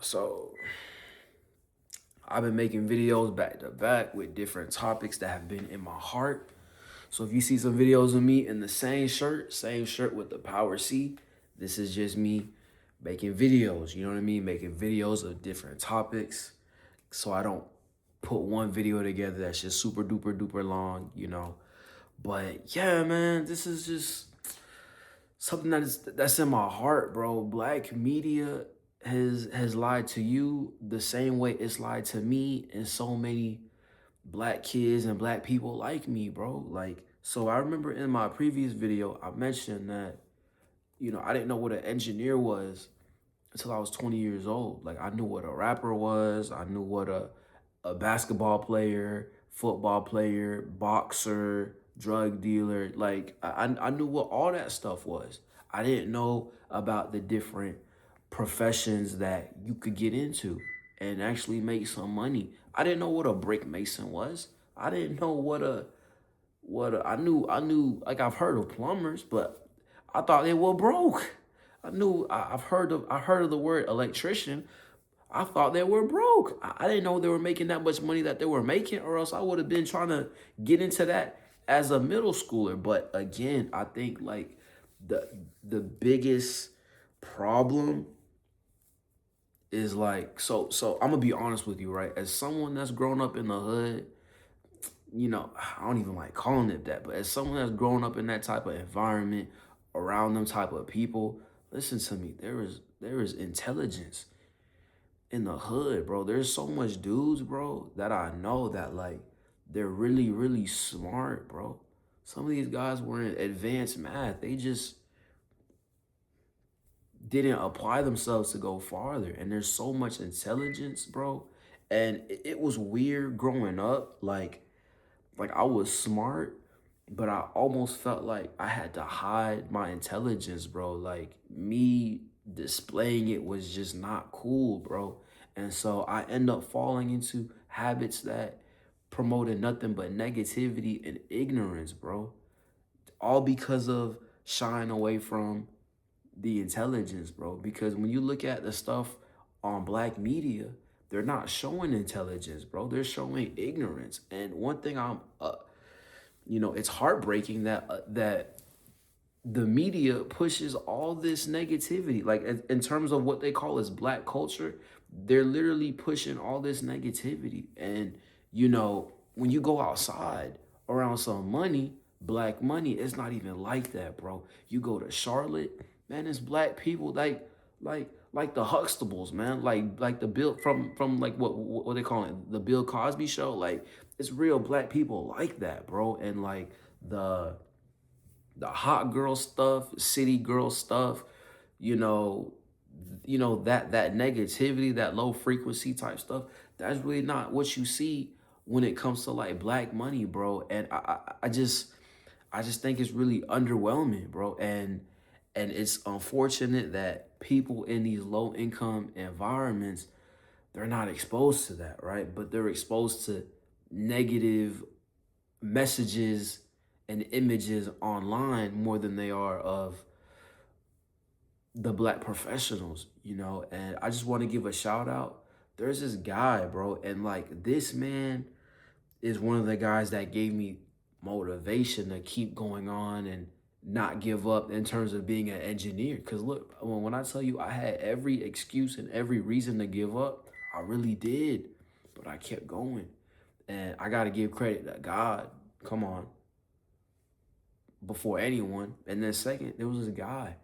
So I've been making videos back to back with different topics that have been in my heart. So if you see some videos of me in the same shirt with the Power C, this is just me making videos. You know what I mean? Making videos of different topics. So I don't put one video together that's just super duper duper long. But yeah, man, this is just something that's in my heart, bro. Black media has lied to you the same way it's lied to me and so many black kids and black people like me, bro. Like, so I remember in my previous video, I mentioned that, I didn't know what an engineer was until I was 20 years old. Like, I knew what a rapper was. I knew what a basketball player, football player, boxer, drug dealer. Like, I knew what all that stuff was. I didn't know about the different professions that you could get into and actually make some money. I didn't know what a brick mason was. I didn't know I knew like I've heard of plumbers, but I thought they were broke. I've heard of the word electrician. I thought they were broke. I didn't know they were making that much money that they were making, or else I would have been trying to get into that as a middle schooler. But again, I think like the biggest problem is like so I'm gonna be honest with you, right? As someone that's grown up in the hood, I don't even like calling it that, but as someone that's grown up in that type of environment, around them type of people, listen to me. There is intelligence in the hood, bro. There's so much dudes, bro, that I know that like they're really, really smart, bro. Some of these guys were in advanced math. They just didn't apply themselves to go farther. And there's so much intelligence, bro. And it was weird growing up. Like I was smart, but I almost felt like I had to hide my intelligence, bro. Like me displaying it was just not cool, bro. And so I end up falling into habits that promoted nothing but negativity and ignorance, bro. All because of shying away from the intelligence, bro. Because when you look at the stuff on black media, they're not showing intelligence, bro. They're showing ignorance. And one thing it's heartbreaking that the media pushes all this negativity. Like in terms of what they call as black culture, they're literally pushing all this negativity. And when you go outside around some money, black money, it's not even like that, bro. You go to Charlotte, man, it's black people like the Huxtables, man. Like the Bill from like what they call it, the Bill Cosby show. Like it's real black people like that, bro. And like the hot girl stuff, city girl stuff, you know, that negativity, that low frequency type stuff, that's really not what you see when it comes to like black money, bro. And I just think it's really underwhelming, bro. And it's unfortunate that people in these low income environments, they're not exposed to that, right? But they're exposed to negative messages and images online more than they are of the black professionals. And I just want to give a shout out. There's this guy, bro, and like this man is one of the guys that gave me motivation to keep going on and not give up in terms of being an engineer. Because look, when I tell you I had every excuse and every reason to give up, I really did. But I kept going. And I got to give credit to God. Come on. Before anyone. And then second, there was this guy.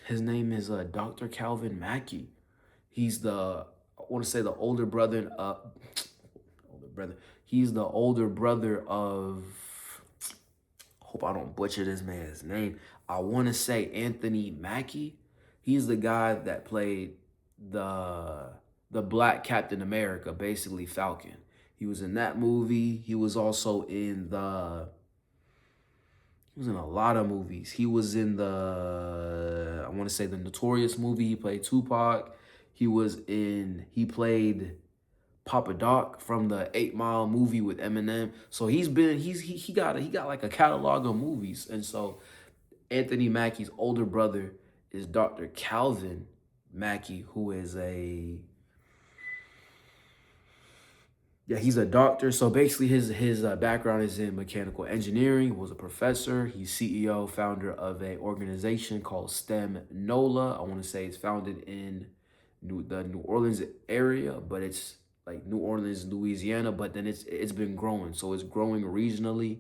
His name is Dr. Calvin Mackey. He's I want to say the older brother, older brother. He's the older brother of, hope I don't butcher this man's name. I want to say Anthony Mackie. He's the guy that played the black Captain America, basically Falcon. He was in that movie. He was also he was in a lot of movies. He was in I want to say the Notorious movie. He played Tupac. He played Papa Doc from the 8 Mile movie with Eminem. So he got like a catalog of movies. And so Anthony Mackie's older brother is Dr. Calvin Mackey, who is a Yeah, he's a doctor. So basically, his background is in mechanical engineering. Was a professor. He's CEO, founder of a organization called STEM NOLA. I want to say it's founded in the New Orleans area, but it's like New Orleans, Louisiana. But then it's been growing, so it's growing regionally.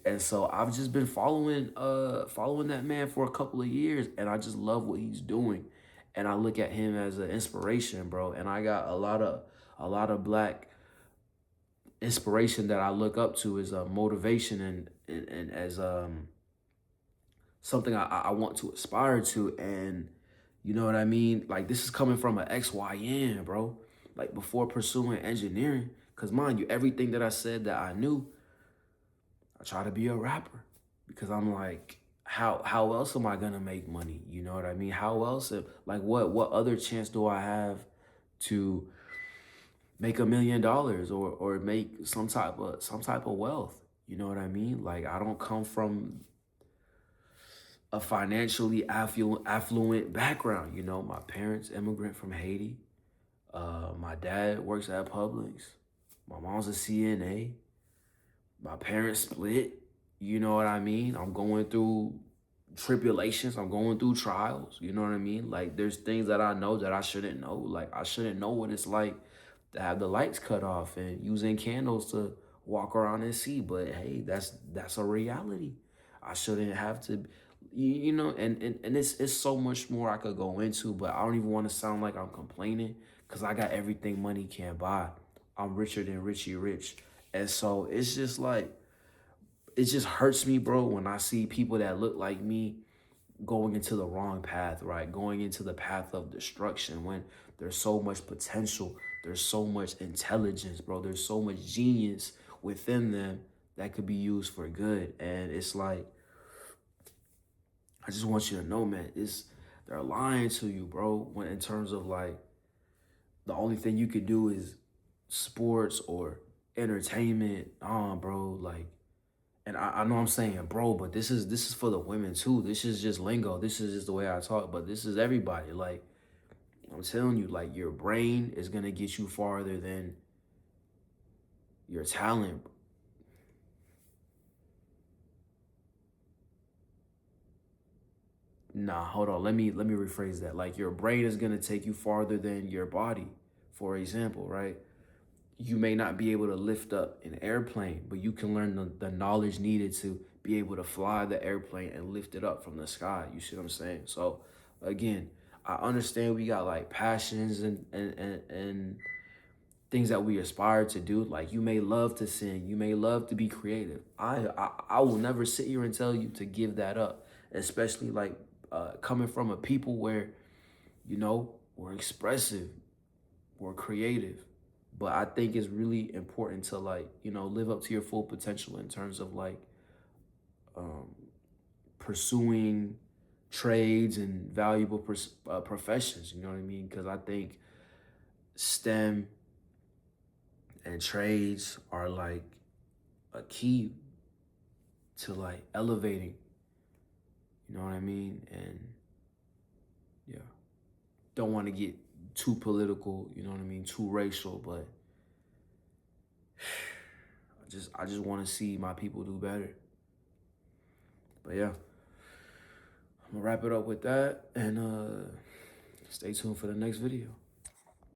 And so I've just been following that man for a couple of years, and I just love what he's doing. And I look at him as an inspiration, bro. And I got a lot of black inspiration that I look up to as a motivation and as something I want to aspire to. And you know what I mean? Like, this is coming from an XYN, bro. Like, before pursuing engineering, because mind you, everything that I said that I knew, I try to be a rapper because I'm like, how else am I gonna make money? You know what I mean? How else? Like, what other chance do I have to make $1 million or make some type of wealth? You know what I mean? Like, I don't come from a financially affluent background. You know, my parents immigrant from Haiti. My dad works at Publix. My mom's a CNA. My parents split. You know what I mean? I'm going through tribulations. I'm going through trials. You know what I mean? Like, there's things that I know that I shouldn't know. Like, I shouldn't know what it's like to have the lights cut off and using candles to walk around and see. But hey, that's a reality. I shouldn't have to, you know, and it's so much more I could go into, but I don't even want to sound like I'm complaining because I got everything money can't buy. I'm richer than Richie Rich. And so it's just like, it just hurts me, bro, when I see people that look like me going into the wrong path, right? Going into the path of destruction when there's so much potential, there's so much intelligence, bro. There's so much genius within them that could be used for good. And it's like, I just want you to know, man, they're lying to you, bro, when in terms of like the only thing you could do is sports or entertainment. Bro, like, and I know I'm saying bro, but this is for the women too. This is just lingo. This is just the way I talk, but this is everybody. Like, I'm telling you, like, your brain is gonna get you farther than your talent. Nah, hold on. Let me rephrase that. Like, your brain is gonna take you farther than your body. For example, right? You may not be able to lift up an airplane, but you can learn the knowledge needed to be able to fly the airplane and lift it up from the sky. You see what I'm saying? So again, I understand we got like passions and things that we aspire to do. Like, you may love to sing, you may love to be creative. I will never sit here and tell you to give that up, especially like coming from a people where, you know, we're expressive, we're creative. But I think it's really important to, like, you know, live up to your full potential in terms of like um, pursuing trades and valuable professions. You know what I mean? Because I think STEM and trades are like a key to like elevating. You know what I mean? And yeah, don't want to get too political. You know what I mean? Too racial, but I just want to see my people do better. But yeah, I'm gonna wrap it up with that, and stay tuned for the next video.